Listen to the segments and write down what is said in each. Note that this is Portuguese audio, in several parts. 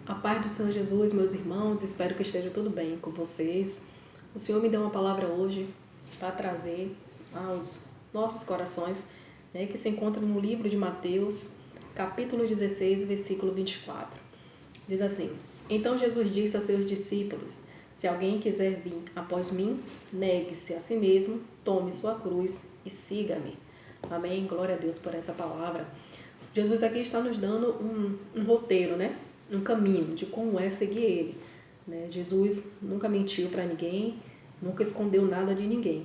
A paz do Senhor Jesus, meus irmãos, espero que esteja tudo bem com vocês. O Senhor me deu uma palavra hoje para trazer aos nossos corações, que se encontra no livro de Mateus, capítulo 16, versículo 24. Diz assim: Então Jesus disse a seus discípulos: Se alguém quiser vir após mim, negue-se a si mesmo, tome sua cruz e siga-me. Amém? Glória a Deus por essa palavra. Jesus aqui está nos dando um roteiro, um caminho de como é seguir Ele. Jesus nunca mentiu para ninguém, nunca escondeu nada de ninguém.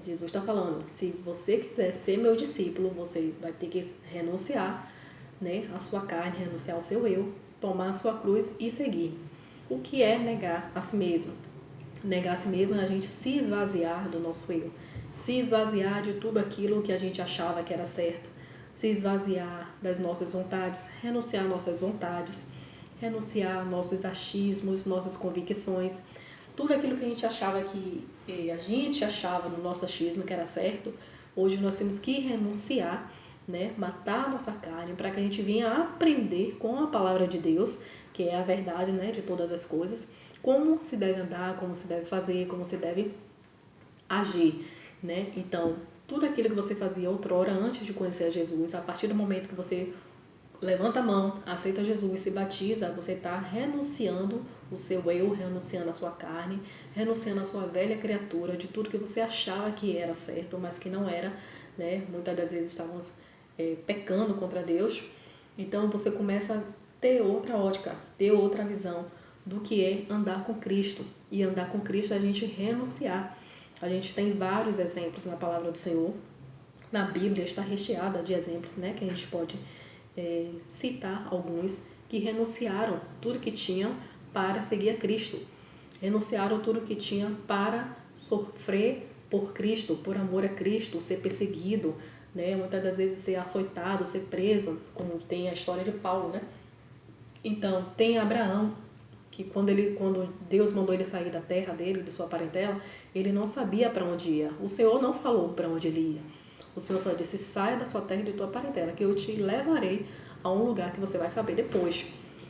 Jesus está falando, se você quiser ser meu discípulo, você vai ter que renunciar à sua carne, renunciar ao seu eu, tomar a sua cruz e seguir. O que é negar a si mesmo? Negar a si mesmo é a gente se esvaziar do nosso eu, se esvaziar de tudo aquilo que a gente achava que era certo, se esvaziar das nossas vontades, renunciar nossas vontades, renunciar nossos achismos, nossas convicções, tudo aquilo que a gente achava no nosso achismo que era certo, hoje nós temos que renunciar, matar a nossa carne para que a gente venha aprender com a palavra de Deus, que é a verdade, de todas as coisas, como se deve andar, como se deve fazer, como se deve agir, Então, tudo aquilo que você fazia outrora antes de conhecer Jesus, a partir do momento que você levanta a mão, aceita Jesus, se batiza, você está renunciando o seu eu, renunciando a sua carne, renunciando a sua velha criatura, de tudo que você achava que era certo, mas que não era, Muitas das vezes estávamos pecando contra Deus. Então você começa a ter outra ótica, ter outra visão do que é andar com Cristo. E andar com Cristo é a gente renunciar. A gente tem vários exemplos na palavra do Senhor. Na Bíblia está recheada de exemplos, que a gente pode citar alguns que renunciaram tudo que tinham para seguir a Cristo. Renunciaram tudo que tinham para sofrer por Cristo, por amor a Cristo, ser perseguido, muitas das vezes ser açoitado, ser preso, como tem a história de Paulo, Então, tem Abraão, que quando Deus mandou ele sair da terra dele, de sua parentela, ele não sabia para onde ia. O Senhor não falou para onde ele ia. O Senhor só disse, saia da sua terra e de tua parentela, que eu te levarei a um lugar que você vai saber depois.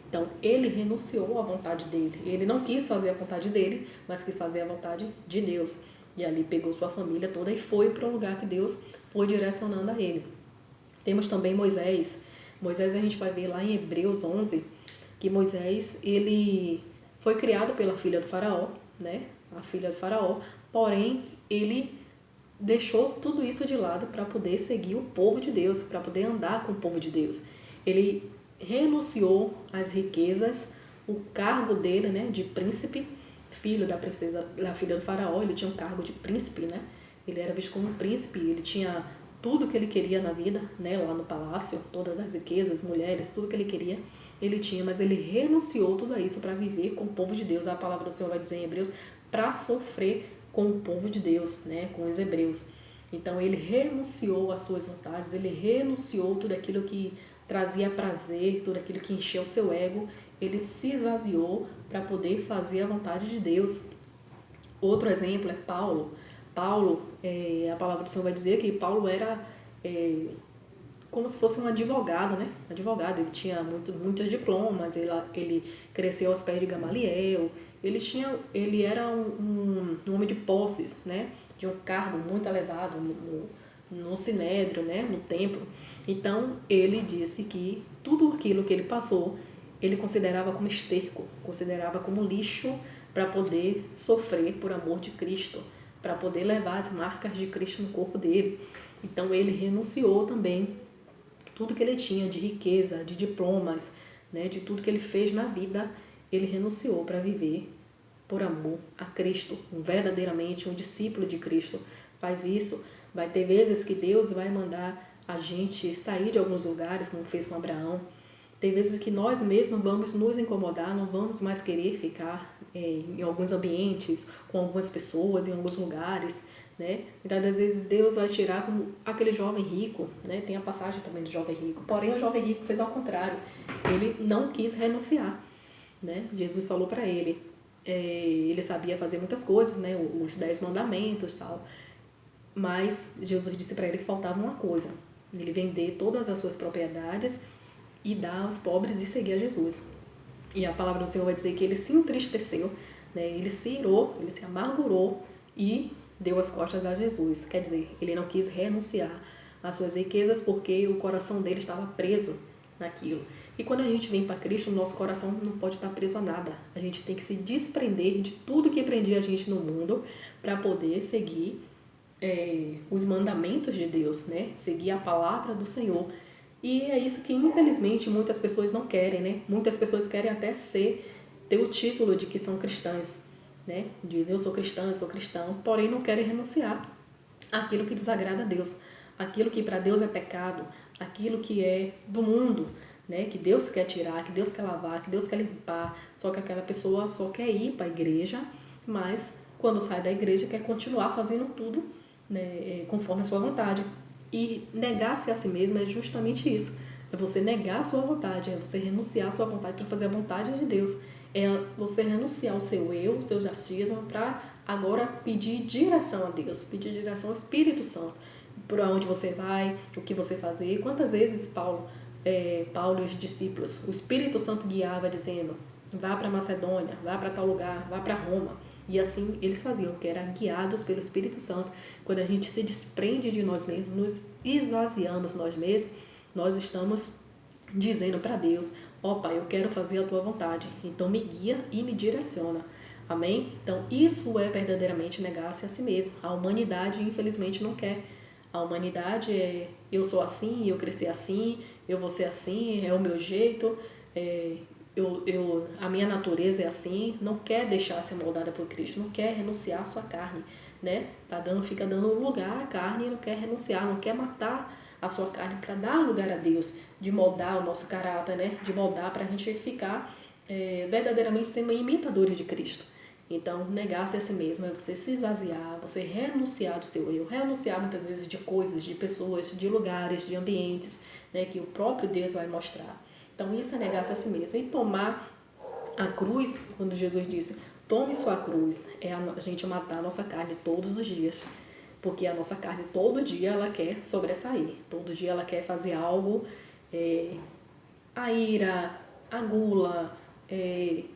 Então, ele renunciou à vontade dele. Ele não quis fazer a vontade dele, mas quis fazer a vontade de Deus. E ali pegou sua família toda e foi para o lugar que Deus foi direcionando a ele. Temos também Moisés. Moisés a gente vai ver lá em Hebreus 11, que Moisés, ele foi criado pela filha do faraó, a filha do faraó, porém ele deixou tudo isso de lado para poder seguir o povo de Deus, para poder andar com o povo de Deus. Ele renunciou às riquezas, o cargo dele, de príncipe, filho da princesa, da filha do faraó, ele tinha um cargo de príncipe, Ele era visto como um príncipe, ele tinha tudo que ele queria na vida, lá no palácio, todas as riquezas, mulheres, tudo que ele queria, ele tinha, mas ele renunciou tudo isso para viver com o povo de Deus. A palavra do Senhor vai dizer em Hebreus, para sofrer com o povo de Deus, com os hebreus. Então ele renunciou às suas vontades, ele renunciou tudo aquilo que trazia prazer, tudo aquilo que encheu o seu ego, ele se esvaziou para poder fazer a vontade de Deus. Outro exemplo é Paulo. Paulo, a palavra do Senhor vai dizer que Paulo era como se fosse um advogado, Advogado, ele tinha muitos diplomas, ele cresceu aos pés de Gamaliel, ele era um homem de posses, de um cargo muito elevado no Sinédrio, no templo. Então, ele disse que tudo aquilo que ele passou, ele considerava como esterco, considerava como lixo para poder sofrer por amor de Cristo, para poder levar as marcas de Cristo no corpo dele. Então, ele renunciou também tudo que ele tinha de riqueza, de diplomas, de tudo que ele fez na vida, ele renunciou para viver por amor a Cristo, verdadeiramente um discípulo de Cristo. Faz isso. Vai ter vezes que Deus vai mandar a gente sair de alguns lugares, como fez com Abraão. Tem vezes que nós mesmos vamos nos incomodar, não vamos mais querer ficar em alguns ambientes, com algumas pessoas, em alguns lugares, Muitas das vezes Deus vai tirar como aquele jovem rico, Tem a passagem também do jovem rico. Porém, o jovem rico fez ao contrário. Ele não quis renunciar, Jesus falou para ele. Ele sabia fazer muitas coisas, Os 10 mandamentos e tal. Mas Jesus disse para ele que faltava uma coisa. Ele vender todas as suas propriedades e dar aos pobres e seguir a Jesus. E a palavra do Senhor vai dizer que ele se entristeceu, né? Ele se irou, ele se amargurou e deu as costas a Jesus. Quer dizer, ele não quis renunciar às suas riquezas porque o coração dele estava preso naquilo. E quando a gente vem para Cristo, o nosso coração não pode estar preso a nada. A gente tem que se desprender de tudo que prendia a gente no mundo para poder seguir os mandamentos de Deus, né? Seguir a palavra do Senhor. E é isso que, infelizmente, muitas pessoas não querem, né? Muitas pessoas querem até ter o título de que são cristãs, né? Dizem, eu sou cristão, porém não querem renunciar àquilo que desagrada a Deus, aquilo que para Deus é pecado, aquilo que é do mundo, né? Que Deus quer tirar, que Deus quer lavar, que Deus quer limpar. Só que aquela pessoa só quer ir para a igreja, mas quando sai da igreja quer continuar fazendo tudo, né? Conforme a sua vontade. E negar-se a si mesmo é justamente isso. É você negar a sua vontade, é você renunciar a sua vontade para fazer a vontade de Deus. É você renunciar ao seu eu, ao seu achismo, para agora pedir direção a Deus, pedir direção ao Espírito Santo. Para onde você vai, o que você fazer. Quantas vezes Paulo e os discípulos, o Espírito Santo guiava dizendo, vá para Macedônia, vá para tal lugar, vá para Roma. E assim eles faziam, que eram guiados pelo Espírito Santo. Quando a gente se desprende de nós mesmos, nos esvaziamos nós mesmos, nós estamos dizendo para Deus, ó Pai, eu quero fazer a Tua vontade, então me guia e me direciona. Amém? Então isso é verdadeiramente negar-se a si mesmo. A humanidade, infelizmente, não quer. A humanidade eu sou assim, eu cresci assim, eu vou ser assim, é o meu jeito, a minha natureza é assim, não quer deixar ser moldada por Cristo, não quer renunciar à sua carne, né? Fica dando lugar à carne e não quer renunciar, não quer matar a sua carne para dar lugar a Deus, de moldar o nosso caráter, né? De moldar para a gente ficar verdadeiramente sendo imitadores de Cristo. Então, negar-se a si mesmo é você se esvaziar, você renunciar do seu eu, renunciar muitas vezes de coisas, de pessoas, de lugares, de ambientes, né, que o próprio Deus vai mostrar. Então, isso é negar-se a si mesmo. E tomar a cruz, quando Jesus disse, tome sua cruz, é a gente matar a nossa carne todos os dias. Porque a nossa carne, todo dia, ela quer sobressair. Todo dia ela quer fazer algo, a ira, a gula,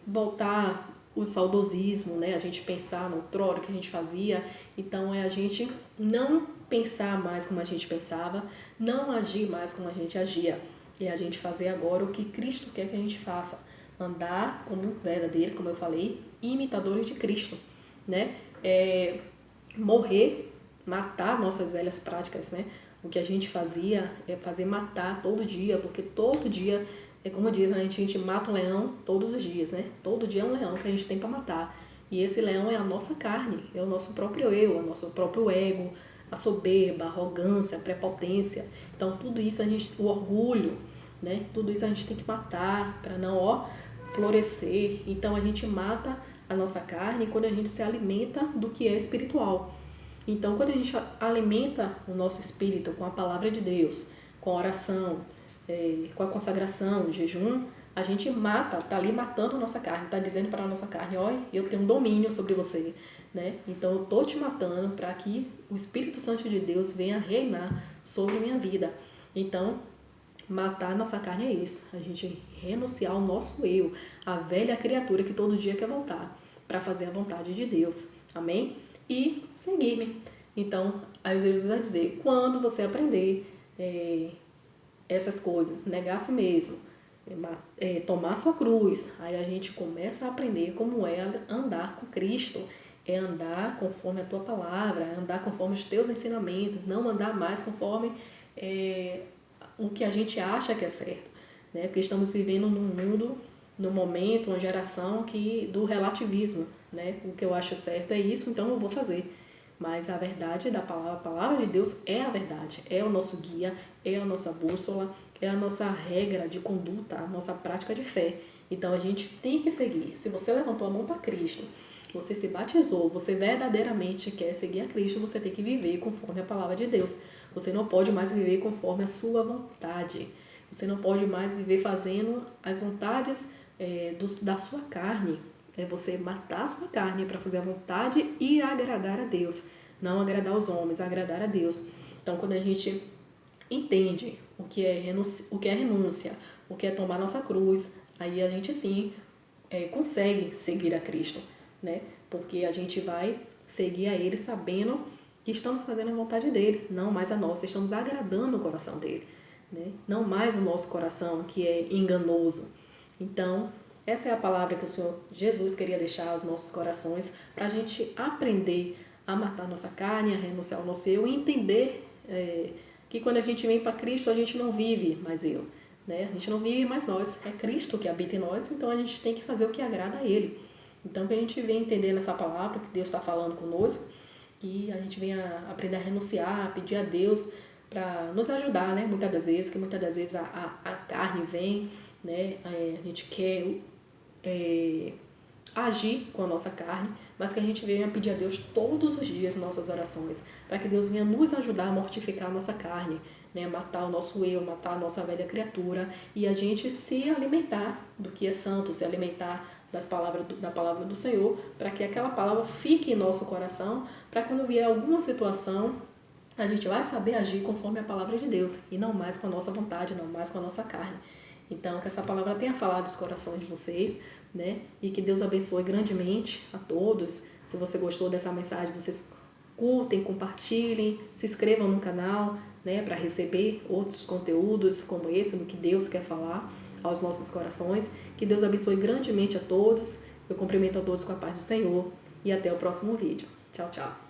voltar o saudosismo, né? A gente pensar no outrora que a gente fazia. Então, é a gente não pensar mais como a gente pensava, não agir mais como a gente agia. É a gente fazer agora o que Cristo quer que a gente faça. Andar como verdadeiros, como eu falei, imitadores de Cristo, né? Morrer, matar nossas velhas práticas, né? O que a gente fazia é fazer matar todo dia, porque todo dia, como diz, né? A gente mata um leão todos os dias, né? Todo dia é um leão que a gente tem para matar. E esse leão é a nossa carne, é o nosso próprio eu, o nosso próprio ego, a soberba, a arrogância, a prepotência. Então, tudo isso o orgulho, né? Tudo isso a gente tem que matar para não, florescer. Então, a gente mata a nossa carne quando a gente se alimenta do que é espiritual. Então, quando a gente alimenta o nosso espírito com a palavra de Deus, com a oração, com a consagração, o jejum, a gente tá ali matando a nossa carne, tá dizendo para a nossa carne, olha, eu tenho um domínio sobre você, né? Então, eu tô te matando para que o Espírito Santo de Deus venha reinar sobre a minha vida. Então, matar a nossa carne é isso, a gente renunciar ao nosso eu, a velha criatura que todo dia quer voltar para fazer a vontade de Deus. Amém? E seguir-me. Então, aí Jesus vai dizer, quando você aprender essas coisas, negar a si mesmo, tomar sua cruz, aí a gente começa a aprender como é andar com Cristo, é andar conforme a tua palavra, é andar conforme os teus ensinamentos, não andar mais conforme o que a gente acha que é certo, né? Porque estamos vivendo num mundo, num momento, uma geração do relativismo, né? O que eu acho certo é isso, então eu vou fazer. Mas a verdade da palavra, a palavra de Deus é a verdade, é o nosso guia, é a nossa bússola, é a nossa regra de conduta, a nossa prática de fé. Então a gente tem que seguir. Se você levantou a mão para Cristo, você se batizou, você verdadeiramente quer seguir a Cristo, você tem que viver conforme a palavra de Deus. Você não pode mais viver conforme a sua vontade. Você não pode mais viver fazendo as vontades da sua carne. É você matar a sua carne para fazer a vontade e agradar a Deus. Não agradar os homens, agradar a Deus. Então, quando a gente entende o que é renúncia, o que é tomar nossa cruz, aí a gente sim consegue seguir a Cristo, né? Porque a gente vai seguir a Ele sabendo que estamos fazendo a vontade dEle, não mais a nossa, estamos agradando o coração dEle, né? Não mais o nosso coração que é enganoso. Então, essa é a palavra que o Senhor Jesus queria deixar aos nossos corações, para a gente aprender a matar nossa carne, a renunciar ao nosso eu e entender que quando a gente vem para Cristo, a gente não vive mais eu, né? A gente não vive mais nós, é Cristo que habita em nós, então a gente tem que fazer o que agrada a Ele. Então, que a gente venha entender nessa palavra que Deus está falando conosco, que a gente venha aprender a renunciar, a pedir a Deus para nos ajudar, né? Muitas das vezes a carne vem, né? A gente quer agir com a nossa carne, mas que a gente venha pedir a Deus todos os dias nas nossas orações, para que Deus venha nos ajudar a mortificar a nossa carne, né? Matar o nosso eu, matar a nossa velha criatura e a gente se alimentar do que é santo, se alimentar da palavra do Senhor, para que aquela palavra fique em nosso coração, para quando vier alguma situação, a gente vai saber agir conforme a palavra de Deus, e não mais com a nossa vontade, não mais com a nossa carne. Então, que essa palavra tenha falado dos corações de vocês, né? E que Deus abençoe grandemente a todos. Se você gostou dessa mensagem, vocês curtem, compartilhem, se inscrevam no canal, né? Para receber outros conteúdos como esse, do que Deus quer falar aos nossos corações. Que Deus abençoe grandemente a todos. Eu cumprimento a todos com a paz do Senhor e até o próximo vídeo. Tchau, tchau.